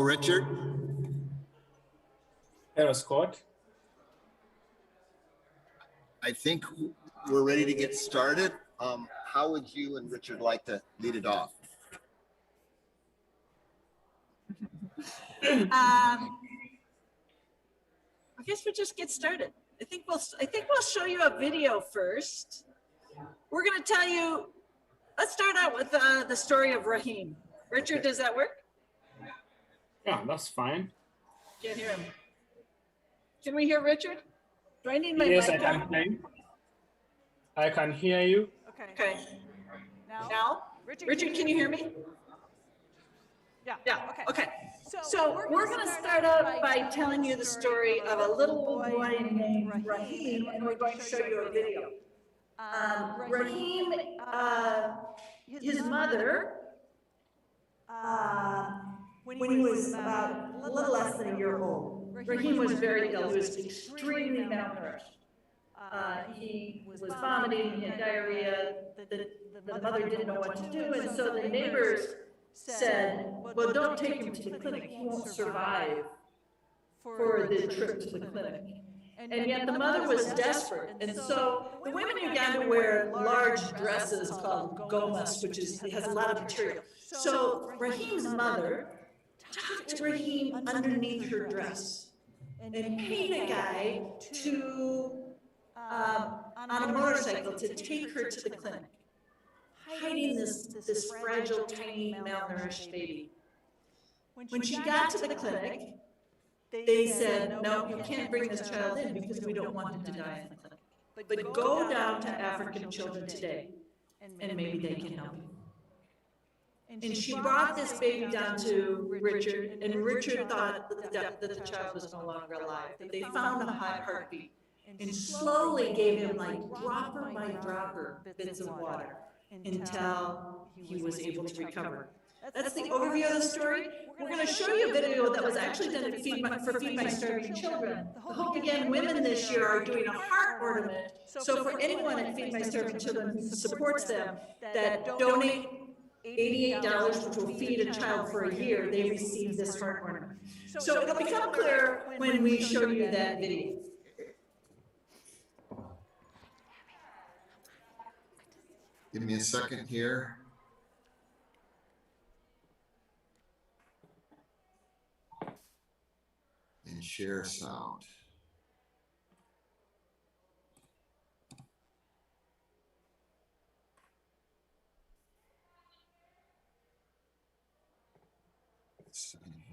Richard. Hello, Scott. I think we're ready to get started. How would you and Richard like to lead it off? I guess we'll just get started. I think we'll show you a video first. We're going to tell you. Let's start out with the story of Rahim. Richard, does that work? Yeah, that's fine. Can't hear him. Can we hear Richard? Do I need my Yes, mic I can on? hear you. I can hear you. Okay. Now, Richard, can you hear me? Yeah. Okay. So we're going to start out by telling you the story of a little boy named Rahim, and we're going to show you a video. Rahim, his mother, when he was about a little less than a year old, Rahim was very ill. He was extremely malnourished. He was vomiting, he had diarrhea. The mother didn't know what to do, and so the neighbors said, well, don't take him to the clinic. He won't survive for the trip to the clinic. And yet the mother was desperate. And so the women in Uganda wear large dresses called gomas, which has a lot of material. So Rahim's mother tucked Rahim underneath her dress and paid a guy to, on a motorcycle to take her to the clinic, hiding this fragile, tiny, malnourished baby. When she got to the clinic, they said, no, you can't bring this child in because we don't want him to die in the clinic. But go down to African children today, and maybe they can help you. And she brought this baby down to Richard, and Richard thought that the child was no longer alive. They found a high heartbeat and slowly gave him, like, dropper by dropper bits of water until he was able to recover. That's the overview of the story. We're going to show you a video that was actually done at Feed My Starving Children. The Hope Again women this year are doing a heart ornament. So for anyone at Feed My Starving Children who supports them, that donate $88, which will feed a child for a year, they receive this heart ornament. So it'll become clear when we show you that video. Give me a second here. And share sound. Second here.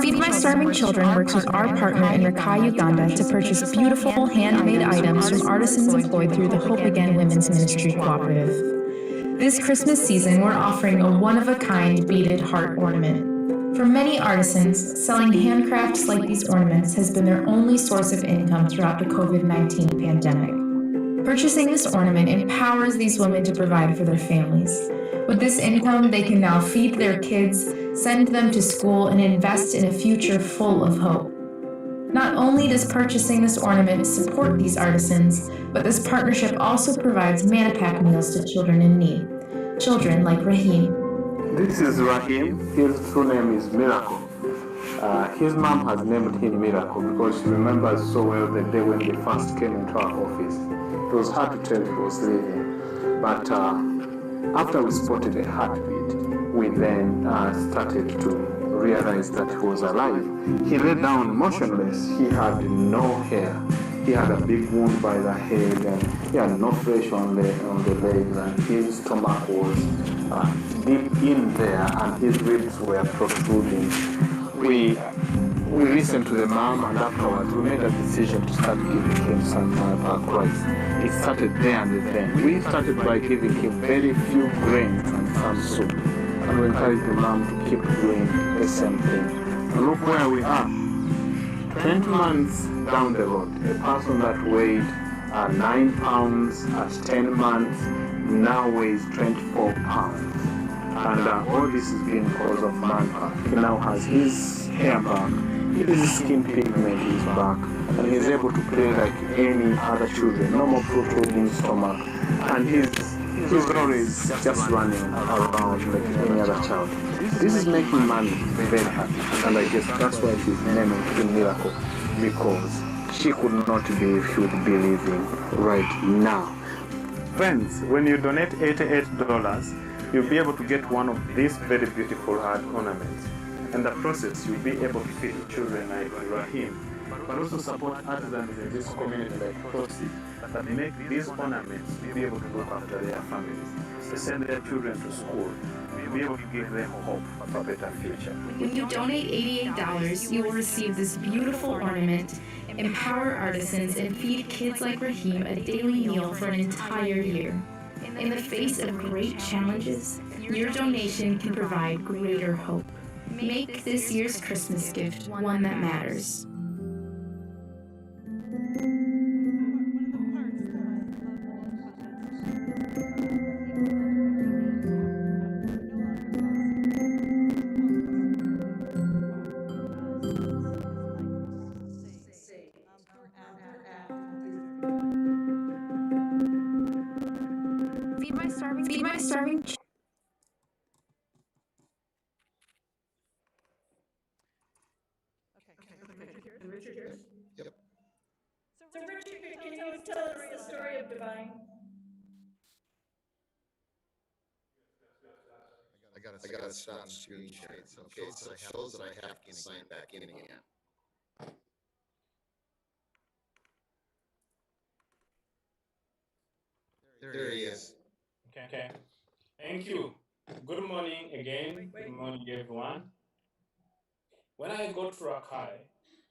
Feed My Starving Children works with our partner in Rakai, Uganda to purchase beautiful handmade items from artisans employed through the Hope Again Women's Ministry Cooperative. This Christmas season, we're offering a one-of-a-kind beaded heart ornament. For many artisans, selling handcrafts like these ornaments has been their only source of income throughout the COVID-19 pandemic. Purchasing this ornament empowers these women to provide for their families. With this income, they can now feed their kids, send them to school, and invest in a future full of hope. Not only does purchasing this ornament support these artisans, but this partnership also provides Manipack meals to children in need. Children like Rahim. This is Rahim. His true name is Miracle. His mom has named him Miracle because she remembers so well the day when they first came into our office. It was hard to tell he was living, but after we spotted a heartbeat, we then started to realize that he was alive. He lay down motionless. He had no hair. He had a big wound by the head, and he had no flesh on the legs, and his stomach was deep in there, and his ribs were protruding. We listened to the mom, and afterwards we made a decision to start giving him some rice. It started there and then. We started by giving him very few grains and some soup, and we encouraged the mom to keep doing the same thing. And look where we are. 20 months down the road, a person that weighed 9 pounds at 10 months now weighs 24 pounds. And all this has been because of manpower. He now has his hair back, his skin pigment is back, and he's able to play like any other children. No more protruding stomach, and he's always just running around like any other child. This is making mommy very happy, and I guess that's why she's naming him Miracle, because she could not be if she would be living right now. Friends, when you donate $88, you'll be able to get one of these very beautiful heart ornaments. In the process, you'll be able to feed children like Rahim, but also support artisans in this community like Tosi that make these ornaments to be able to look after their families, to send their children to school, to be able to give them hope of a better future. When you donate $88, you will receive this beautiful ornament, empower artisans, and feed kids like Rahim a daily meal for an entire year. In the face of great challenges, your donation can provide greater hope. Make this year's Christmas gift one that matters. Feed my starving Richard? Yep. So Richard, can you tell us the story of Divine? I gotta stop screen sharing. Okay, so it shows that I have to sign back in again. There he is. Okay. Thank you. Good morning again. Good morning, everyone. When I go to Rakai,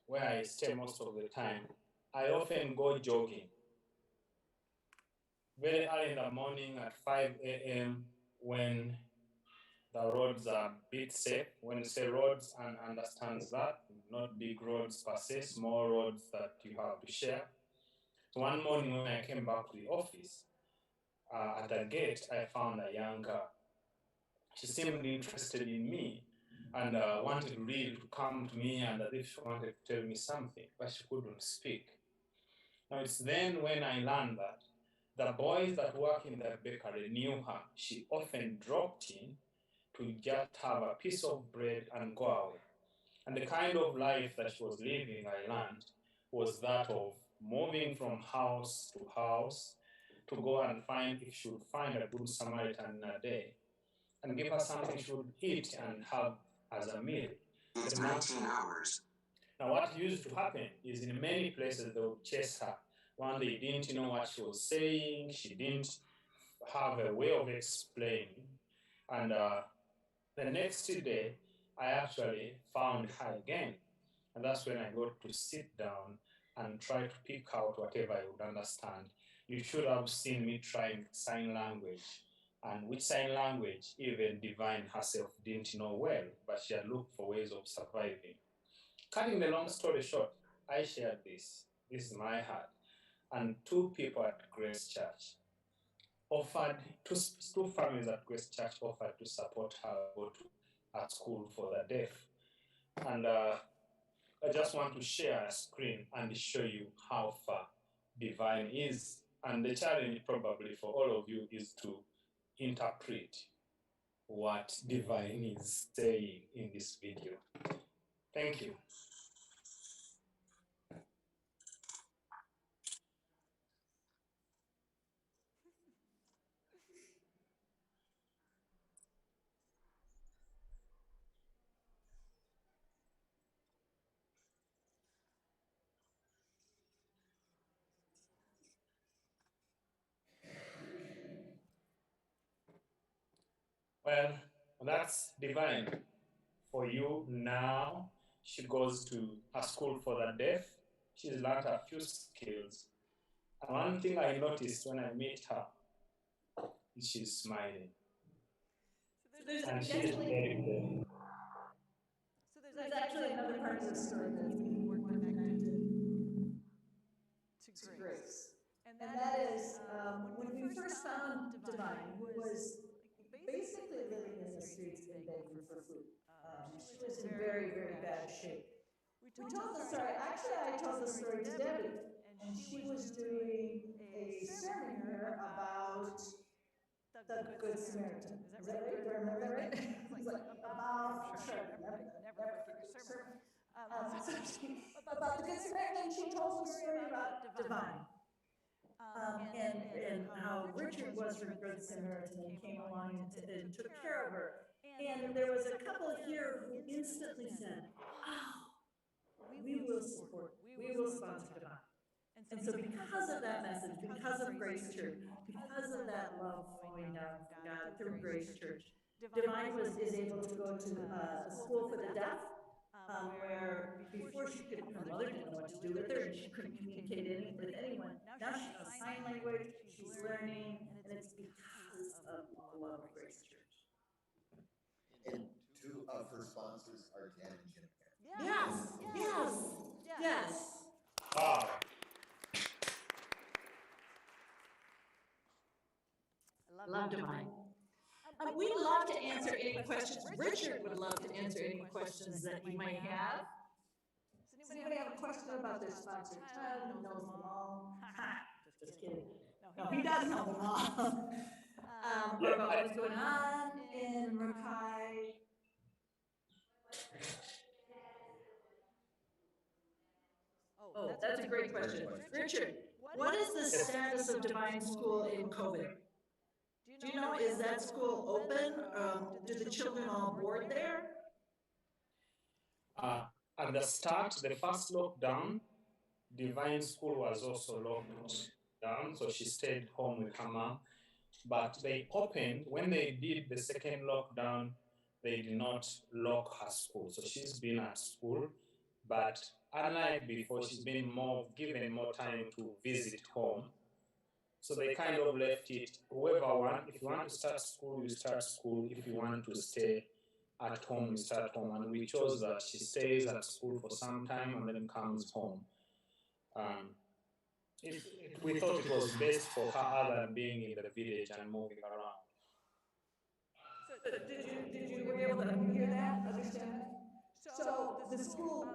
where I stay most of the time, I often go jogging. Very early in the morning at 5 a.m. when the roads are a bit safe. When you say roads, and understands that, not big roads per se, small roads that you have to share. So one morning when I came back to the office, at the gate, I found a young girl. She seemed interested in me and wanted really to come to me and as if she wanted to tell me something, but she couldn't speak. Now it's then when I learned that the boys that work in the bakery knew her. She often dropped in to just have a piece of bread and go away. And the kind of life that she was living, I learned, was that of moving from house to house to go and find if she would find a good Samaritan in a day and give her something she would eat and have as a meal. It's 19 hours. Now, what used to happen is in many places they would chase her. One, they didn't know what she was saying, she didn't have a way of explaining. And the next day, I actually found her again. And that's when I got to sit down and try to pick out whatever I would understand. You should have seen me trying sign language, and which sign language even Divine herself didn't know well, but she had looked for ways of surviving. Cutting the long story short, I shared this. This is my heart. And two people at Grace Church offered, two families at Grace Church offered to support her go to at school for the deaf. And I just want to share a screen and show you how far Divine is. And the challenge probably for all of you is to interpret what Divine is saying in this video. Thank you. Well, that's divine. For you now, she goes to a school for the deaf. She's learned a few skills. And one thing I noticed when I met her is she's smiling. And she's very good. So there's actually another part of the story that's even more connected to Grace. And that is, when we first found Divine, who was basically living in the streets and begging for food. She was in very, very bad shape. We told the story, actually I told the story to Debbie, and she was doing a sermon here about the Good Samaritan. Is that right? Do I remember that right? It's like about, sure, never forget your sermon. About the Good Samaritan, she told the story about Divine. And how Richard was her Good Samaritan and came along and took care of her. And there was a couple here who instantly said, oh, we will support, we will sponsor Divine. And so because of that message, because of Grace Church, because of that love flowing down from God through Grace Church, Divine is able to go to a school for the deaf, where before she could, her mother didn't know what to do with her, and she couldn't communicate with anyone. Now she knows sign language, she's learning, and it's because of the love of Grace Church. And two of her sponsors are Dan and Jim. Yes. Wow. Love Divine. We'd love to answer any questions. Richard would love to answer any questions that you might have. Does anybody have a question about their sponsored child who knows them all? Just kidding. No, he does know them all. Or about what's going on in Rakai. Oh, that's a great question. Richard, what is the status of Divine School in COVID? Do you know, is that school open? Do the children all board there? At the start, the first lockdown, Divine School was also locked down, so she stayed home with her mom. But they opened, when they did the second lockdown, they did not lock her school. So she's been at school, but unlike before, she's been given more time to visit home. So they kind of left it, whoever want, if you want to start school, you start school. If you want to stay at home, you start home. And we chose that she stays at school for some time and then comes home. We thought it was best for her other than being in the village and moving around. So did you were you able to hear that, understand that? So the school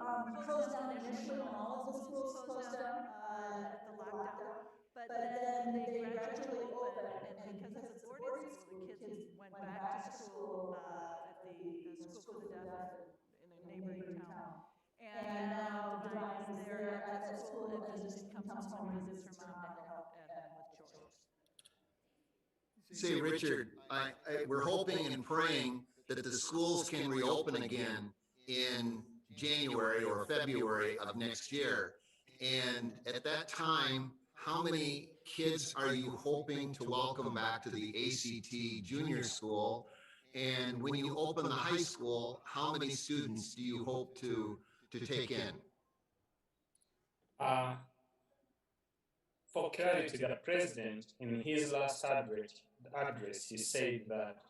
closed down initially when all of the schools closed down with the lockdown, but then they gradually opened, and because it's a boarding school, the kids went back to school at the school for the deaf in a neighboring town. And now Divine is there at that school and just comes home and visits her mom to help at home with chores. Say, Richard, we're hoping and praying that the schools can reopen again in January or February of next year. And at that time, how many kids are you hoping to welcome back to the ACT junior school? And when you open the high school, how many students do you hope to take in? For clarity, the president, in his last address, he said that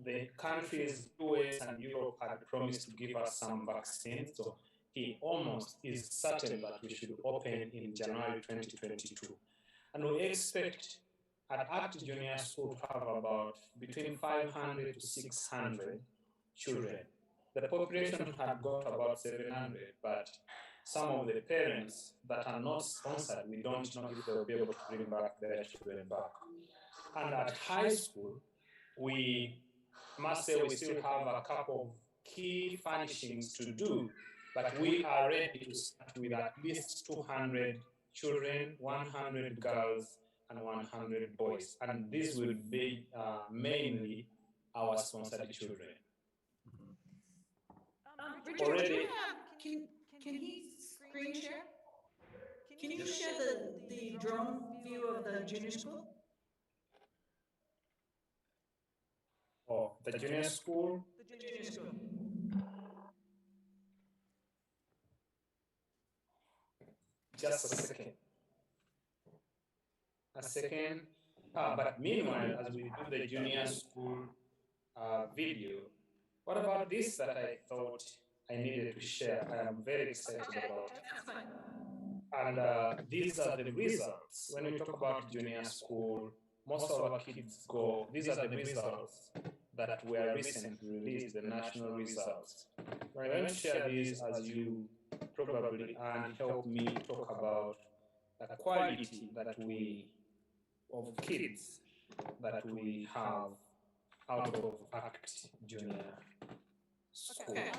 the countries, US and Europe, had promised to give us some vaccines. So he almost is certain that we should open in January 2022. And we expect at ACT Junior School to have about between 500 to 600 children. The population had got about 700, but some of the parents that are not sponsored, we don't know if they'll be able to bring back their children back. And at high school, we must say we still have a couple of key furnishings to do, but we are ready to start with at least 200 children, 100 girls, and 100 boys. And this will be mainly our sponsored children. Richard, Already, do you have, can he screen share? Can you share the drone view of the junior school? the junior school. The junior school. Just a second. A second. But meanwhile, as we do the junior school video, what about this that I thought I needed to share? I am very excited about it. And these are the results. When we talk about junior school, most of our kids go, these are the results that were recently released, the national results. I'm going to share these as you probably and help me talk about the quality that of kids that we have out of ACT Junior School. Okay,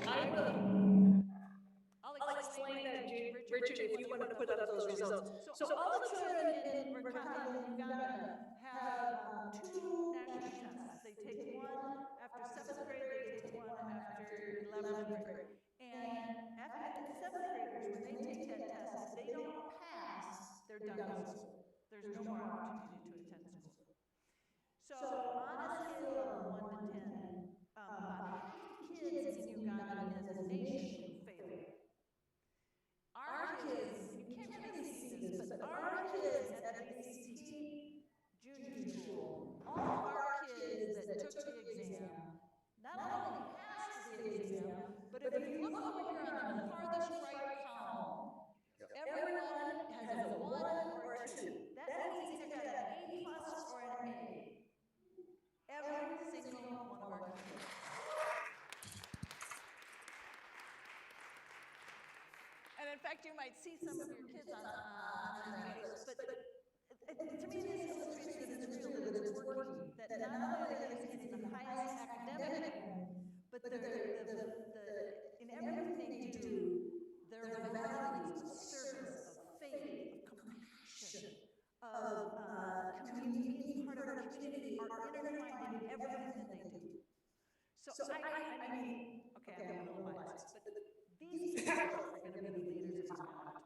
I'll explain that, Richard, if you want to put up those results. So all the children in Rakai in Uganda have two national tests. They take one after 7th grade, they take one after 11th grade. And at the 7th graders, when they take that test, if they don't pass, they're done with school. There's no more opportunity to attend school. So on a scale of 1 to 10, about half the kids in Uganda and as a nation fail. Our kids, you can't really see this, but our kids at the ACT junior school, all of our kids that took the exam, not only passed the exam, but if you look over here on the farthest right column, everyone has a 1 or a 2. That means they either got an A+ or an A. Every single one of our kids. And in fact, you might see some of your kids on the notes, but to me this illustrates that it's real, that it's working, that not only are they getting the highest academic rank, but in everything they do, their values of service, of faith, of compassion, of being part of our community are intertwined in everything that they do. So I mean, okay, I'm a little biased, but these people are going to be the leaders of Uganda tomorrow.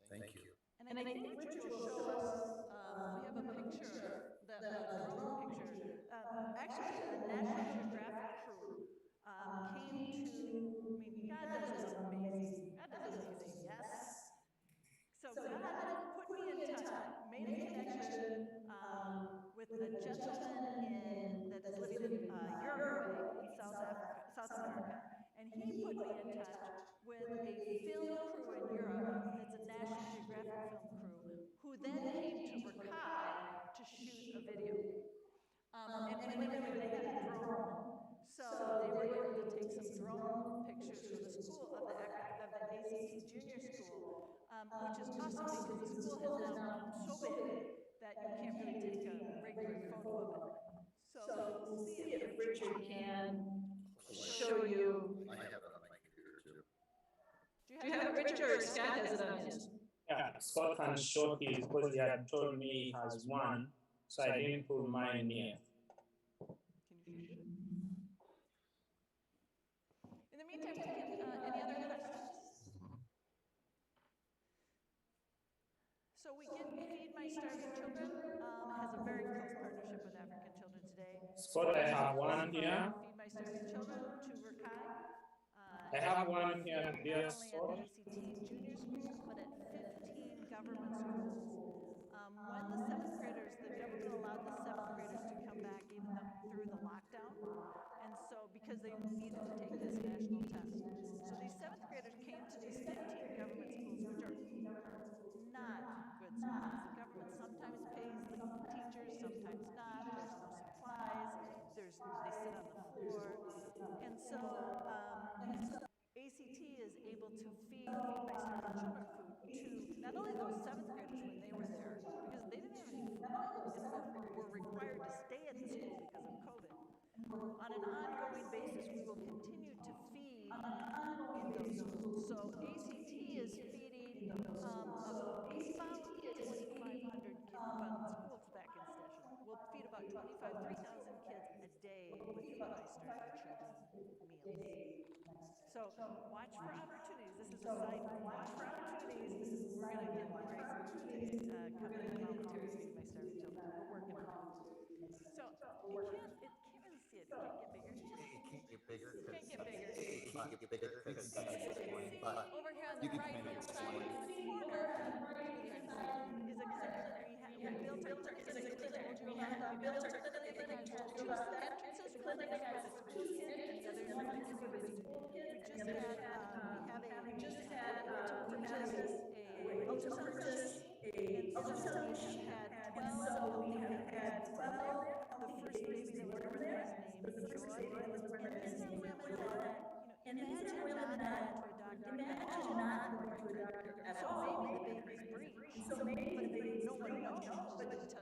Thank you. And I think Richard will show us, we have a picture, a drone picture. Actually, a National Geographic crew came to, I mean, God does amazing, yes. So God put me in touch, made a connection with a gentleman that is living in Uruguay in South America, and he put me in touch with a film crew in Europe that's a National Geographic film crew, who then came to Rakai to shoot a video. And by the way, they had a drone, so they were able to take some drone pictures for the school of the ACT Junior School, which is awesome because the school has now become so big that you can't really take a regular photo of it. So we'll see if Richard can show you. I have it on my computer too. Do you have it, Richard, or Scott has it on his? Yeah, Scott can show his because he had told me he has one, so I didn't put mine here. Can you show it? In the meantime, we can, any other questions? So we get Feed My Starving Children has a very close partnership with African Children Today. Scott, I have one here. Feed My Starving Children to Rakai. I have one here, dear not only Scott. at the ACT Junior School, but at 15 government schools. When the 7th graders, the government allowed the 7th graders to come back even through the lockdown, and so because they needed to take this national test. So these 7th graders came to these 15 government schools, which are not good schools. The government sometimes pays the teachers, sometimes not. There's no supplies. They sit on the floor, and so ACT is able to feed My Starving Children food to not only those 7th graders when they were there, because they didn't have any food and were required to stay at the school because of COVID. On an ongoing basis, we will continue to feed in those schools. So ACT is feeding about 2,500 schools back in session. We'll feed about 3,000 kids a day with Feed My Starving Children meals. So watch for opportunities. This is a side note. Watch for opportunities. We're going to get Grace to come in and volunteer to Feed My Starving Children. We're working on it. really see it. It can't get bigger. It can't get bigger. It can't get bigger. It can't get bigger because it's disappointing. But Over here on you the can right kind of hand side explain. in the corner, it's really hard to see, is a clinic. We built our clinic that I told you about. We built our clinic that I told you about. That entrances, one is for the school kid and the other is for the community. We just had, we just had, to purchase a ultrasound machine. And so we have had 12 healthy babies born there. The first baby that was born there was named Joy. And these are women that, imagine not going to a doctor at all. So maybe the baby's breech, but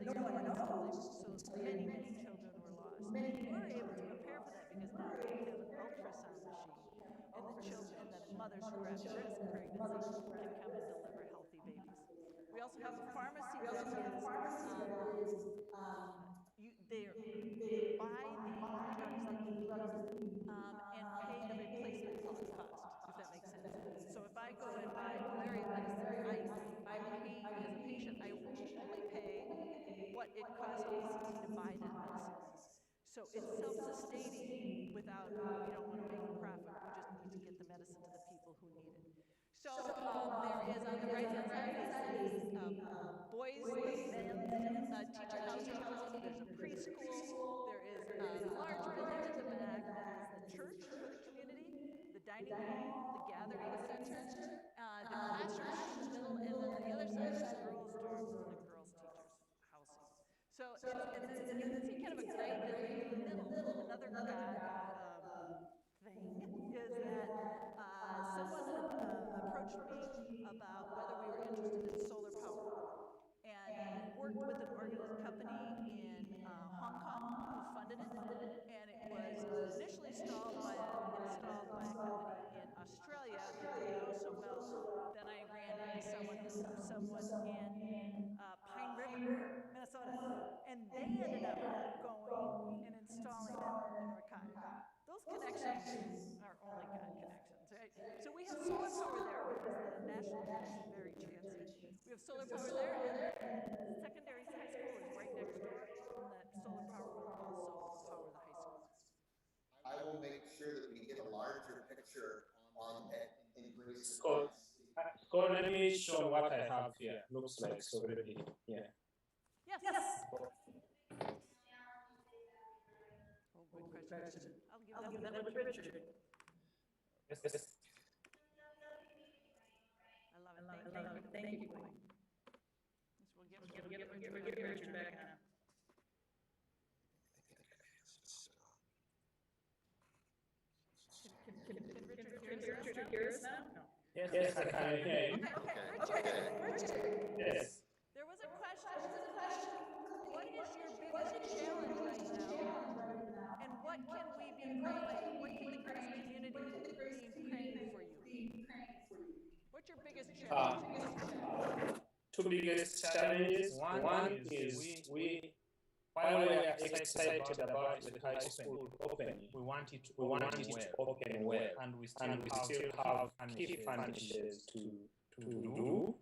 no one knows until a year later. So many children were lost. We're able to prepare for that because now we have an ultrasound machine, and the children and the mothers who are at risk pregnancy can come and deliver healthy babies. We also have a pharmacy that is, they buy the drugs that you need and pay the replacement cost, if that makes sense. So if I go and buy malaria medicine, I pay, as a patient, I only pay what it costs ACT to buy that medicine. So it's self-sustaining without, we don't want to make a profit. We just need to get the medicine to the people who need it. So there is, on the right-hand side, boys, men's teacher housing. There's a preschool. There is a large building at the back that is the church for the community, the dining hall, the gathering center, the classrooms in the middle, and then on the other side is the girls' dorms and the girls' teachers' housing. So you can see kind of a gray building in the middle. Another thing is that someone approached me about whether we were interested in solar power, and worked with an company in Hong Kong who funded it, and it was initially installed by a company in Australia that didn't know so well. Then I ran into someone in Pine River, Minnesota, and they ended up going and installing it in Rakai. Those connections are only God connections, right? So we have solar power there because the national grid is very chancy. We have solar power there, and secondary high school is right next door, and that solar power will also power the high school. I will make sure that we get a larger picture on that increase. Scott, let me show what I have here. Looks like so already. Yeah. Yes. Oh, good question. I'll give that one to Richard. Yes. I love it. Thank you. We'll give Richard back now. Can Richard hear us now? No. Yes, I can hear you. Okay. Richard. Yes. There was a question. What is your biggest challenge right now? And what can we be praying? What can the Grace community be praying for you? What's your biggest challenge? Two biggest challenges. One is while we are excited about the high school opening, we want it to open well, and we still have key furnitures to do,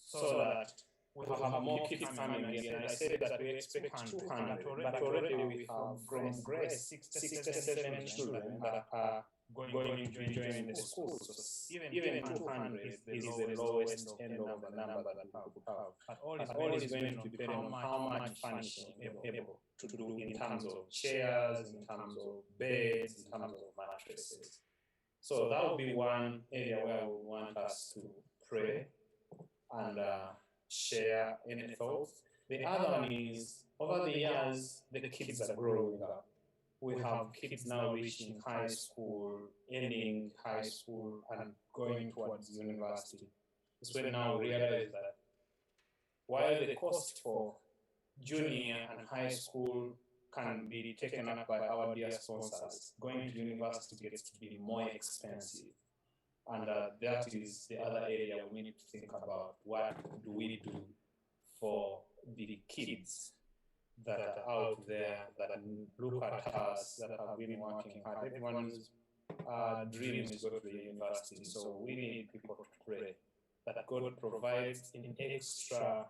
so that we have more kids coming again. I said that we expect 200, but already we have from Grace 67 children that are going to be joining the school. So even 200 is the lowest end of the number that we have. But all is going to depend on how much furnishing we're able to do in terms of chairs, in terms of beds, in terms of mattresses. So that would be one area where we want us to pray and share any thoughts. The other one is, over the years, the kids are growing up. We have kids now reaching high school, ending high school, and going towards university. It's when now we realize that while the cost for junior and high school can be taken up by our dear sponsors, going to university gets to be more expensive. And that is the other area we need to think about. What do we do for the kids that are out there, that look at us, that have been working hard? Everyone's dream is to go to the university, so we need people to pray that God provides in extra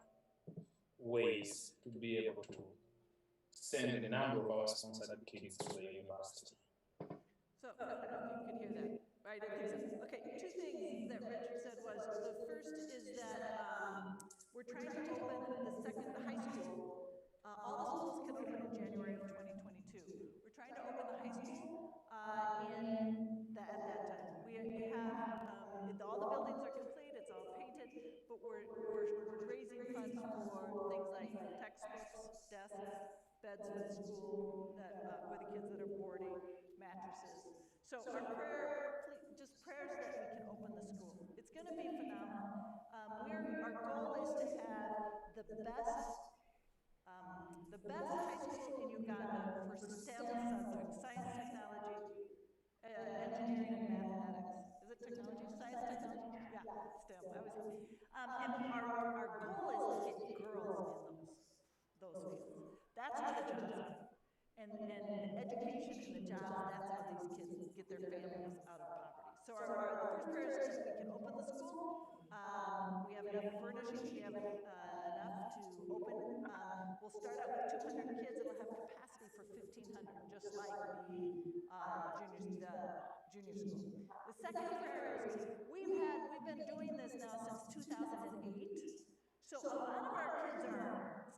ways to be able to send a number of our sponsored kids to the university. So, I don't know if you could hear that. I didn't think so. Okay, two things that Richard said was, the first is that we're trying to open the high school. All the schools can open in January of 2022. We're trying to open the high school at that time. We have, all the buildings are complete, it's all painted, but we're raising funds for things like textbooks, desks, beds for the school, where the kids that are boarding, mattresses. So our prayer, just prayers that we can open the school. It's going to be phenomenal. Our goal is to have the best high school in Uganda for STEM subjects: science, technology, engineering, and mathematics. Is it technology? Science, technology? Yeah, STEM. And our goal is to get girls in those fields. That's where the jobs are. And the education and the jobs, that's how these kids get their families out of poverty. So the first prayer is that we can open the school. We have enough furnishings, we have enough to open. We'll start out with 200 kids, it'll have capacity for 1,500, just like the junior school. The second prayer is, we've been doing this now since 2008. So a lot of our kids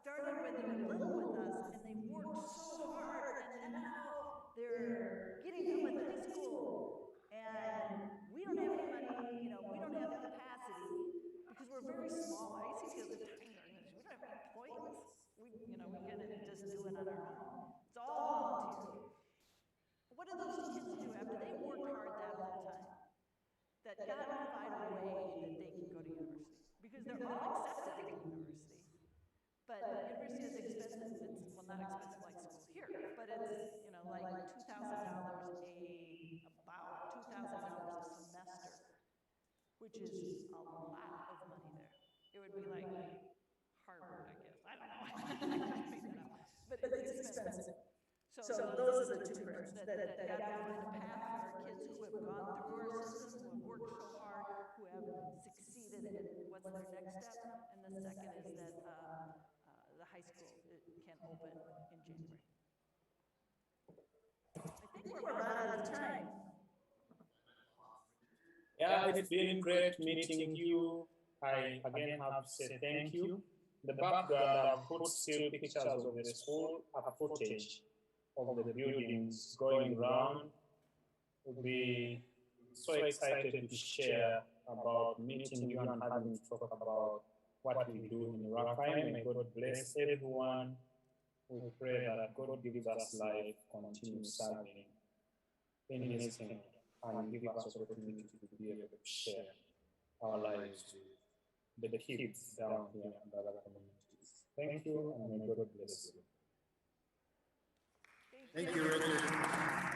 started when they were little with us, and they worked so hard, and now they're getting done with high school, and we don't have any money, we don't have the capacity, because we're very small. ICC is a tiny organization. We don't have any employees. We can just do it on our own. It's all volunteer. What do those kids do after they worked hard that whole time? That God provide a way that they can go to university, because they're all accepted into university. But university is expensive. It's, well, not expensive like school here, but it's, like about $2,000 a semester, which is a lot of money there. It would be like Harvard, I guess. I don't know. I just made that up. But it's expensive. So those are the two prayers, that God will find a path for our kids who have gone through our system, who have worked so hard, who have succeeded, and what's their next step. And the second is that the high school can open in January. I think we're about out of time. Yeah, it's been great meeting you. I again have to say thank you. The background, I've put still pictures of the school, a footage of the buildings going around. We'll be so excited to share about meeting you and having to talk about what we do in Rakai. May God bless everyone. We pray that God gives us life, continue serving in His kingdom, and give us opportunity to be able to share our lives with the kids down here and other communities. Thank you, and may God bless you. Thank you, Richard.